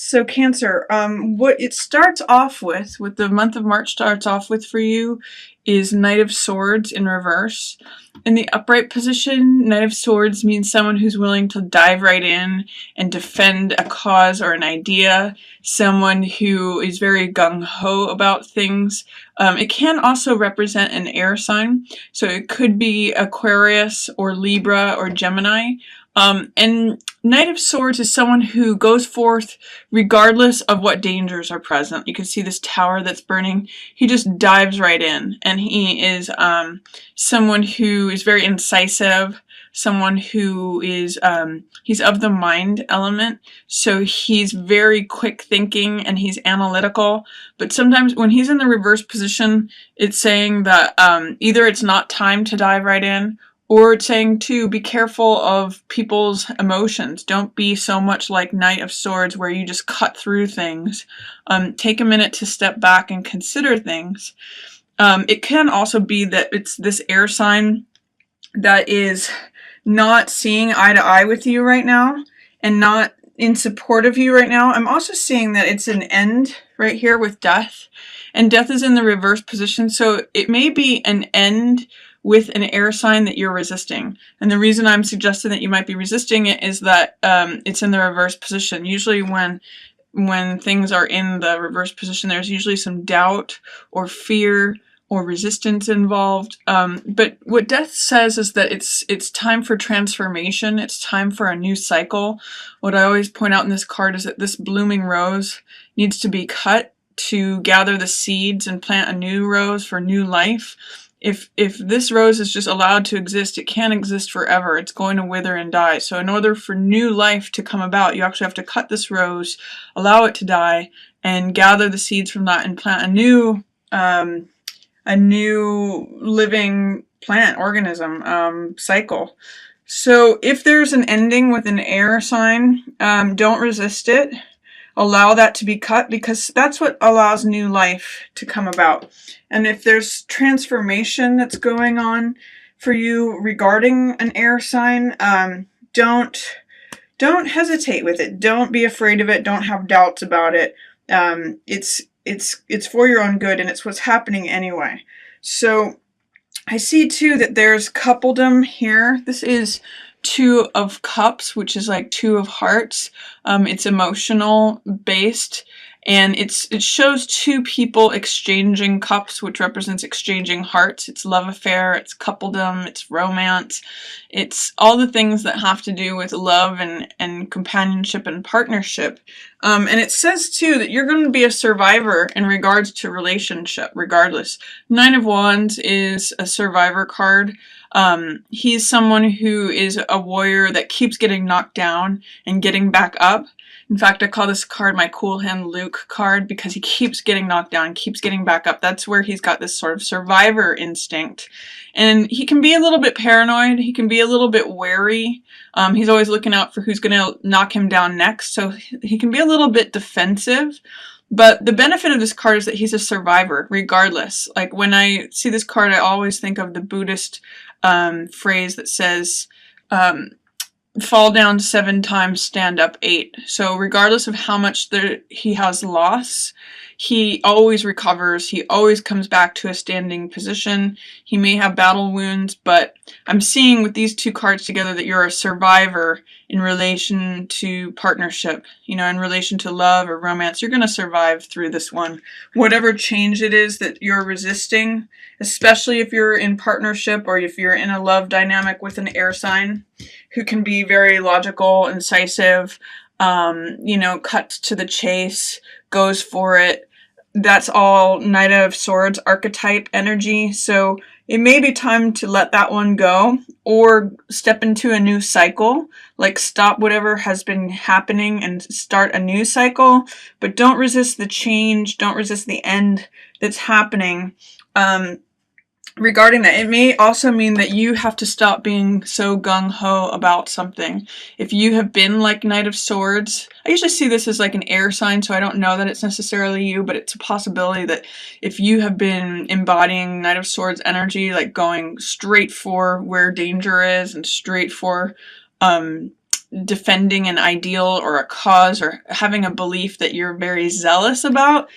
So Cancer, what it starts off with, what the month of March starts off with for you, is Knight of Swords in reverse. In the upright position, Knight of Swords means someone who's willing to dive right in and defend a cause or an idea, someone who is very gung-ho about things. It can also represent an air sign, so it could be Aquarius or Libra or Gemini. And Knight of Swords is someone who goes forth regardless of what dangers are present. You can see this tower that's burning. He just dives right in, and he is someone who is very incisive, someone who is, he's of the mind element, so he's very quick thinking and he's analytical, but sometimes when he's in the reverse position, it's saying that either it's not time to dive right in, or it's saying to be careful of people's emotions. Don't be so much like Knight of Swords where you just cut through things. Take a minute to step back and consider things. It can also be that it's this air sign that is not seeing eye to eye with you right now and not in support of you right now. I'm also seeing that it's an end right here with death, and death is in the reverse position, so it may be an end with an air sign that you're resisting. And the reason I'm suggesting that you might be resisting it is that it's in the reverse position. Usually when things are in the reverse position, there's usually some doubt or fear or resistance involved. But what death says is that it's time for transformation. It's time for a new cycle. What I always point out in this card is that this blooming rose needs to be cut to gather the seeds and plant a new rose for new life. If this rose is just allowed to exist, it can't exist forever. It's going to wither and die. So in order for new life to come about, you actually have to cut this rose, allow it to die, and gather the seeds from that and plant a new living plant organism cycle. So if there's an ending with an air sign, don't resist it. Allow that to be cut, because that's what allows new life to come about. And if there's transformation that's going on for you regarding an air sign, don't hesitate with it. Don't be afraid of it. Don't have doubts about it. It's for your own good, and it's what's happening anyway. So I see too that there's coupledom here. This is Two of Cups, which is like Two of Hearts. It's emotional based, and it shows two people exchanging cups, which represents exchanging hearts. It's love affair, it's coupledom, it's romance. It's all the things that have to do with love and companionship and partnership. And it says too that you're going to be a survivor in regards to relationship, regardless. Nine of Wands is a survivor card. He's someone who is a warrior that keeps getting knocked down and getting back up. In fact, I call this card my Cool Hand Luke card, because he keeps getting knocked down, keeps getting back up. That's where he's got this sort of survivor instinct. And he can be a little bit paranoid. He can be a little bit wary. He's always looking out for who's going to knock him down next. So he can be a little bit defensive. But the benefit of this card is that he's a survivor, regardless. Like when I see this card, I always think of the Buddhist phrase that says, fall down 7 times, stand up 8. So regardless of how much he has loss, he always recovers. He always comes back to a standing position. He may have battle wounds, but I'm seeing with these two cards together that you're a survivor in relation to partnership, you know, in relation to love or romance. You're going to survive through this one. Whatever change it is that you're resisting, especially if you're in partnership or if you're in a love dynamic with an air sign who can be very logical, incisive, you know, cuts to the chase, goes for it. That's all Knight of Swords archetype energy. So it may be time to let that one go or step into a new cycle, like stop whatever has been happening and start a new cycle, but don't resist the change. Don't resist the end that's happening. Regarding that, it may also mean that you have to stop being so gung-ho about something. If you have been like Knight of Swords, I usually see this as like an air sign, so I don't know that it's necessarily you, but it's a possibility that if you have been embodying Knight of Swords energy, like going straight for where danger is and straight for defending an ideal or a cause or having a belief that you're very zealous about,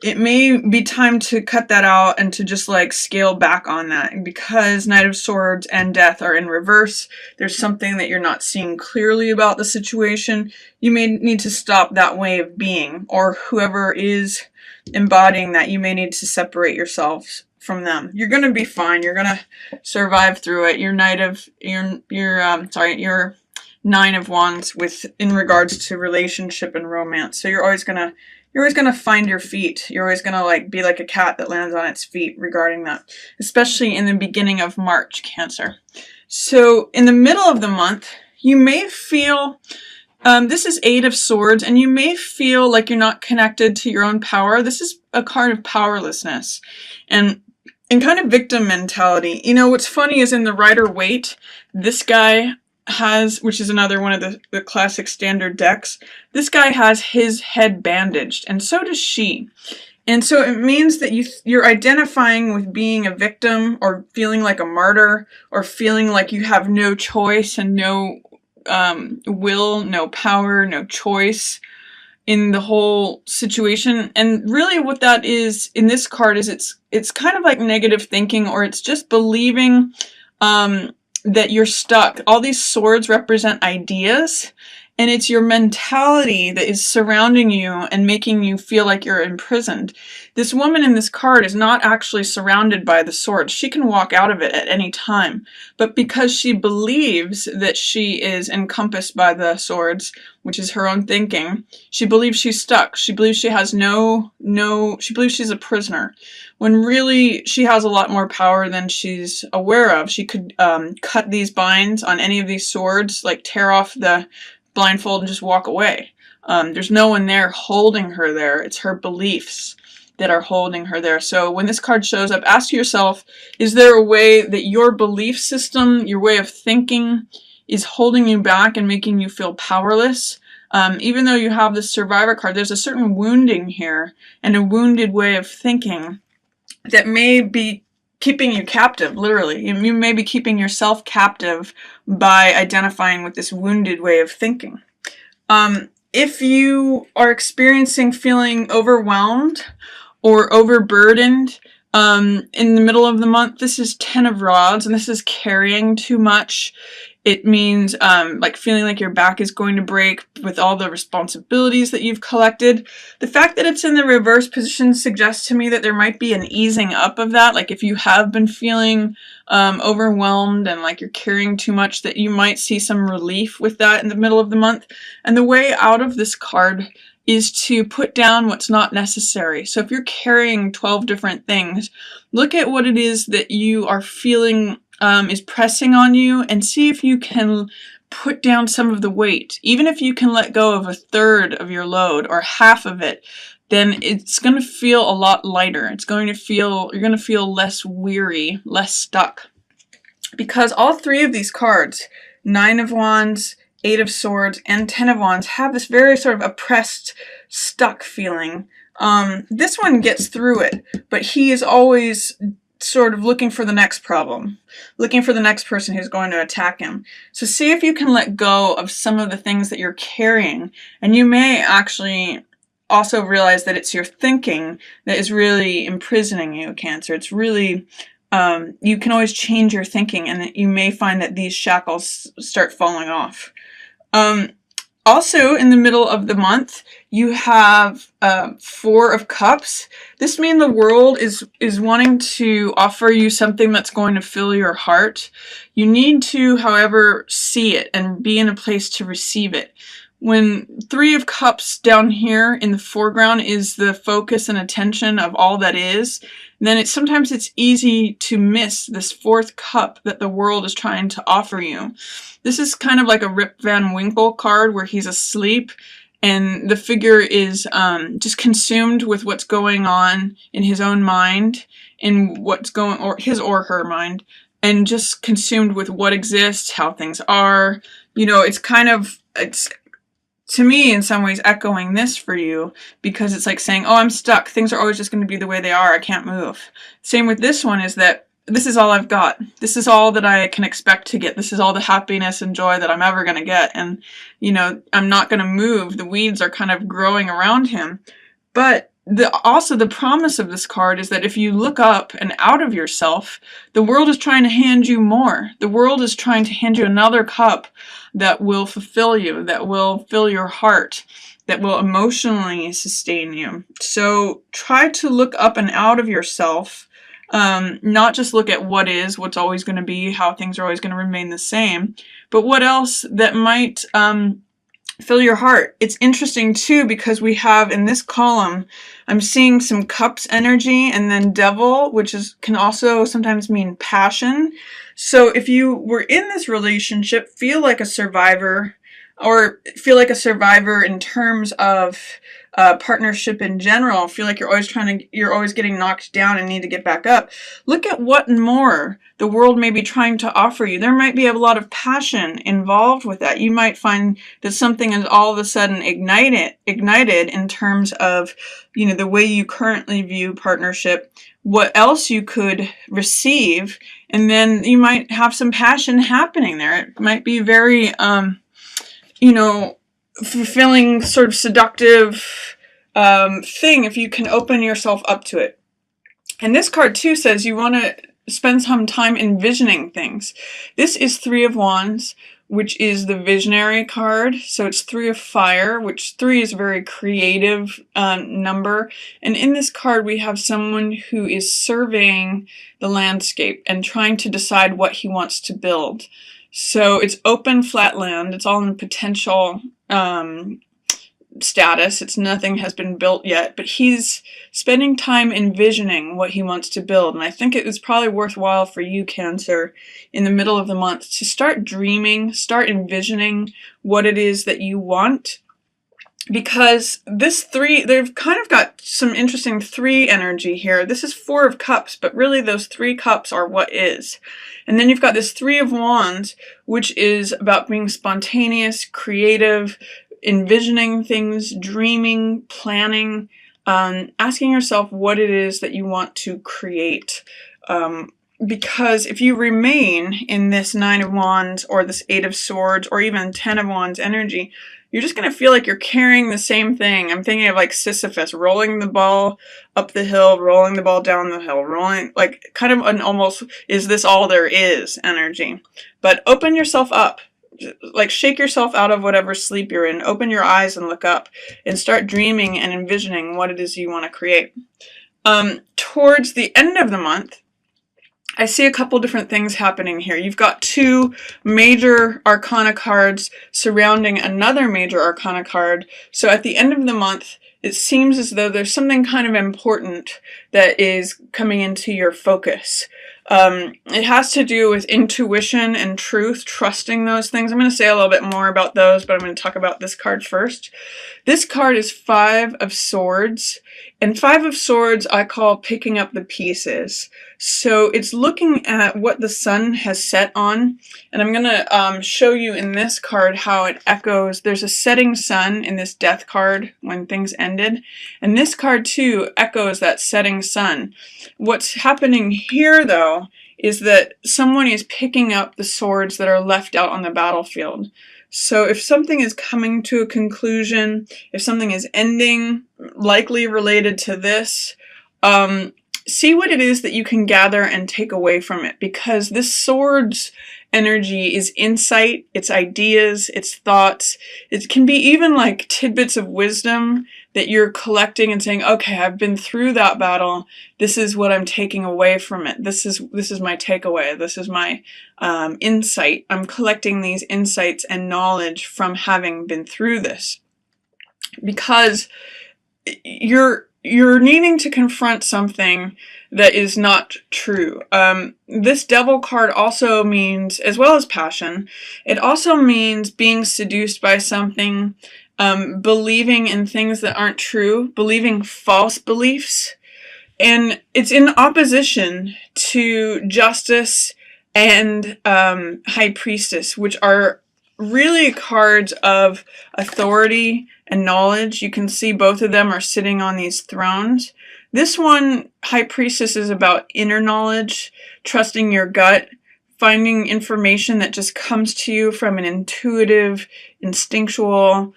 it may be time to cut that out and to just like scale back on that. And because Knight of Swords and Death are in reverse, there's something that you're not seeing clearly about the situation. You may need to stop that way of being, or whoever is embodying that, you may need to separate yourselves from them. You're gonna be fine. You're gonna survive through it. Your your Nine of Wands in regards to relationship and romance. So you're always gonna find your feet. You're always gonna like be like a cat that lands on its feet regarding that, especially in the beginning of March, Cancer. So in the middle of the month, you may feel, this is Eight of Swords, and you may feel like you're not connected to your own power. This is a card of powerlessness and kind of victim mentality. You know, what's funny is in the Rider-Waite, this guy has, which is another one of the classic standard decks, this guy has his head bandaged, and so does she. And so it means that you're identifying with being a victim, or feeling like a martyr, or feeling like you have no choice and no will, no power, no choice in the whole situation. And really what that is in this card is it's kind of like negative thinking, or it's just believing that you're stuck. All these swords represent ideas, and it's your mentality that is surrounding you and making you feel like you're imprisoned. This woman in this card is not actually surrounded by the swords. She can walk out of it at any time, but because she believes that she is encompassed by the swords, which is her own thinking, she believes she's stuck. She believes she has she believes she's a prisoner, when really she has a lot more power than she's aware of. She could cut these binds on any of these swords, like tear off the blindfold and just walk away. There's no one there holding her there. It's her beliefs that are holding her there. So when this card shows up, ask yourself, is there a way that your belief system, your way of thinking, is holding you back and making you feel powerless? Even though you have the Survivor card, there's a certain wounding here and a wounded way of thinking that may be keeping you captive, literally. You may be keeping yourself captive by identifying with this wounded way of thinking. If you are experiencing feeling overwhelmed or overburdened in the middle of the month, this is Ten of Rods, and this is carrying too much. It means like feeling like your back is going to break with all the responsibilities that you've collected. The fact that it's in the reverse position suggests to me that there might be an easing up of that. Like if you have been feeling overwhelmed and like you're carrying too much, that you might see some relief with that in the middle of the month. And the way out of this card is to put down what's not necessary. So if you're carrying 12 different things, look at what it is that you are feeling is pressing on you, and see if you can put down some of the weight. Even if you can let go of a third of your load or half of it, then it's going to feel a lot lighter. You're going to feel less weary, less stuck. Because all three of these cards, Nine of Wands, Eight of Swords, and Ten of Wands, have this very sort of oppressed, stuck feeling. This one gets through it, but he is always sort of looking for the next problem, looking for the next person who's going to attack him. So see if you can let go of some of the things that you're carrying, and you may actually also realize that it's your thinking that is really imprisoning you, Cancer. It's really, you can always change your thinking, and you may find that these shackles start falling off. Also, in the middle of the month, you have Four of Cups. This means the world is wanting to offer you something that's going to fill your heart. You need to, however, see it and be in a place to receive it. When Three of Cups down here in the foreground is the focus and attention of all that is, then sometimes it's easy to miss this fourth cup that the world is trying to offer you. This is kind of like a Rip Van Winkle card where he's asleep and the figure is just consumed with what's going on in his own mind, in what's going, or his or her mind, and just consumed with what exists, how things are. You know, it's to me, in some ways, echoing this for you, because it's like saying, oh, I'm stuck. Things are always just going to be the way they are. I can't move. Same with this one, is that this is all I've got. This is all that I can expect to get. This is all the happiness and joy that I'm ever going to get. And, you know, I'm not going to move. The weeds are kind of growing around him. But also the promise of this card is that if you look up and out of yourself, the world is trying to hand you more. The world is trying to hand you another cup that will fulfill you, that will fill your heart, that will emotionally sustain you. So try to look up and out of yourself. Not just look at what is, what's always going to be, how things are always going to remain the same, but what else that might fill your heart. It's interesting too because we have in this column, I'm seeing some cups energy and then devil, which can also sometimes mean passion. So if you were in this relationship, feel like a survivor, or feel like a survivor in terms of partnership in general, feel like you're always getting knocked down and need to get back up. Look at what more the world may be trying to offer you. There might be a lot of passion involved with that. You might find that something is all of a sudden ignited in terms of, you know, the way you currently view partnership, what else you could receive, and then you might have some passion happening there. It might be very, you know, fulfilling, sort of seductive thing if you can open yourself up to it. And this card too says you want to spend some time envisioning things. This is Three of Wands, which is the visionary card. So it's 3 of fire, which 3 is a very creative number. And in this card, we have someone who is surveying the landscape and trying to decide what he wants to build. So it's open, flat land. It's all in potential status. It's nothing has been built yet, but he's spending time envisioning what he wants to build. And I think it is probably worthwhile for you, Cancer, in the middle of the month to start dreaming, start envisioning what it is that you want. Because this 3, they've kind of got some interesting 3 energy here. This is 4 of cups, but really those 3 cups are what is. And then you've got this 3 of wands, which is about being spontaneous, creative, envisioning things, dreaming, planning, asking yourself what it is that you want to create. Because if you remain in this 9 of wands or this 8 of swords or even 10 of wands energy, you're just going to feel like you're carrying the same thing. I'm thinking of like Sisyphus, rolling the ball up the hill, rolling the ball down the hill, rolling, like kind of an almost, is this all there is energy. But open yourself up. Like shake yourself out of whatever sleep you're in. Open your eyes and look up and start dreaming and envisioning what it is you want to create. Towards the end of the month, I see a couple different things happening here. You've got 2 major arcana cards surrounding another major arcana card. So at the end of the month, it seems as though there's something kind of important that is coming into your focus. It has to do with intuition and truth, trusting those things. I'm going to say a little bit more about those, but I'm going to talk about this card first. This card is 5 of swords, and 5 of swords I call picking up the pieces. So it's looking at what the sun has set on, and I'm going to show you in this card how it echoes. There's a setting sun in this death card when things ended, and this card too echoes that setting sun. What's happening here though is that someone is picking up the swords that are left out on the battlefield. So if something is coming to a conclusion, if something is ending, likely related to this, see what it is that you can gather and take away from it, because this swords energy is insight, it's ideas, it's thoughts. It can be even like tidbits of wisdom that you're collecting and saying, okay, I've been through that battle. This is what I'm taking away from it. This is my takeaway. This is my insight. I'm collecting these insights and knowledge from having been through this. Because you're needing to confront something that is not true. This devil card also means, as well as passion, it also means being seduced by something, believing in things that aren't true, believing false beliefs. And it's in opposition to Justice and High Priestess, which are really cards of authority and knowledge. You can see both of them are sitting on these thrones. This one, High Priestess, is about inner knowledge, trusting your gut, finding information that just comes to you from an intuitive, instinctual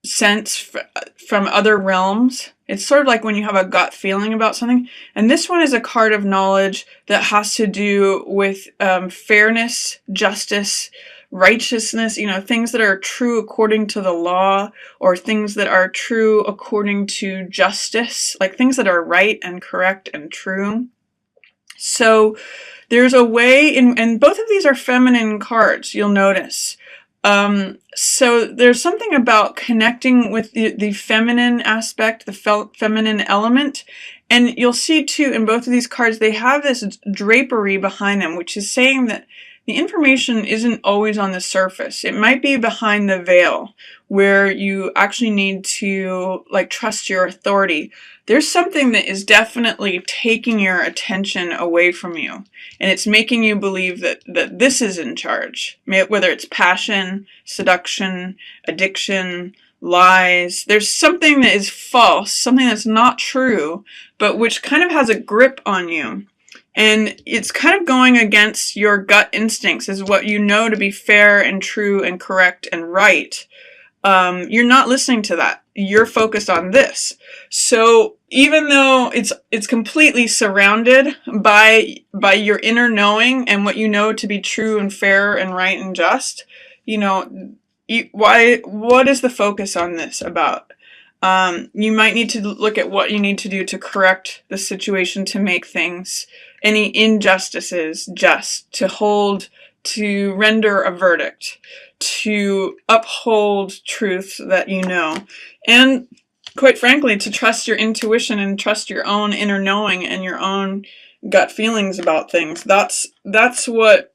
sense from other realms. It's sort of like when you have a gut feeling about something. And this one is a card of knowledge that has to do with fairness, justice, righteousness, things that are true according to the law, or things that are true according to justice, like things that are right and correct and true. So there's a way and both of these are feminine cards, you'll notice. So there's something about connecting with the feminine aspect, the feminine element. And you'll see too, in both of these cards, they have this drapery behind them, which is saying that the information isn't always on the surface. It might be behind the veil, where you actually need to trust your authority. There's something that is definitely taking your attention away from you, and it's making you believe that this is in charge, whether it's passion, seduction, addiction, lies. There's something that is false, something that's not true, but which kind of has a grip on you. And it's kind of going against your gut instincts, is what you know to be fair and true and correct and right. You're not listening to that. You're focused on this. So even though it's completely surrounded by your inner knowing and what you know to be true and fair and right and just, what is the focus on this about? You might need to look at what you need to do to correct the situation, to make things, any injustices, just, to render a verdict, to uphold truth that you know, and quite frankly, to trust your intuition and trust your own inner knowing and your own gut feelings about things. That's what,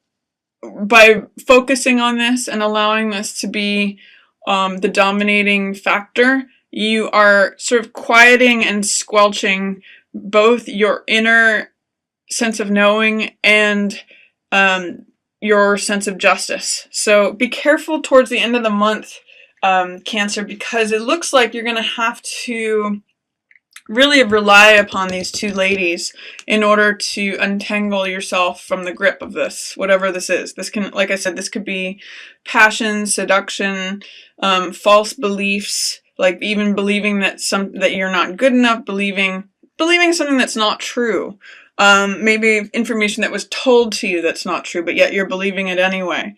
by focusing on this and allowing this to be the dominating factor, you are sort of quieting and squelching both your inner sense of knowing and your sense of justice. So be careful towards the end of the month, Cancer, because it looks like you're going to have to really rely upon these two ladies in order to untangle yourself from the grip of this, whatever this is. This can, like I said, this could be passion, seduction, false beliefs, like even believing that you're not good enough, believing something that's not true. Maybe information that was told to you that's not true, but yet you're believing it anyway.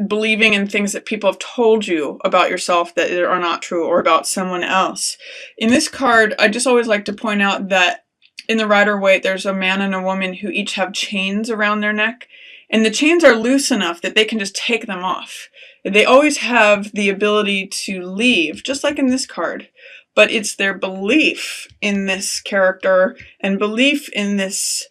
Believing in things that people have told you about yourself that are not true, or about someone else. In this card, I just always like to point out that in the Rider-Waite, there's a man and a woman who each have chains around their neck, and the chains are loose enough that they can just take them off. They always have the ability to leave, just like in this card. But it's their belief in this character and belief in this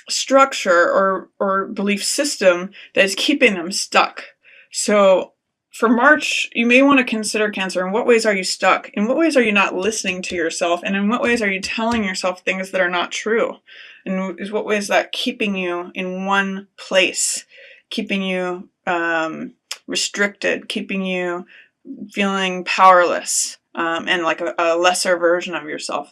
structure or belief system that is keeping them stuck. So for March, you may want to consider, Cancer, in what ways are you stuck? In what ways are you not listening to yourself? And in what ways are you telling yourself things that are not true? And in what ways is that keeping you in one place, keeping you restricted, keeping you feeling powerless, and like a lesser version of yourself?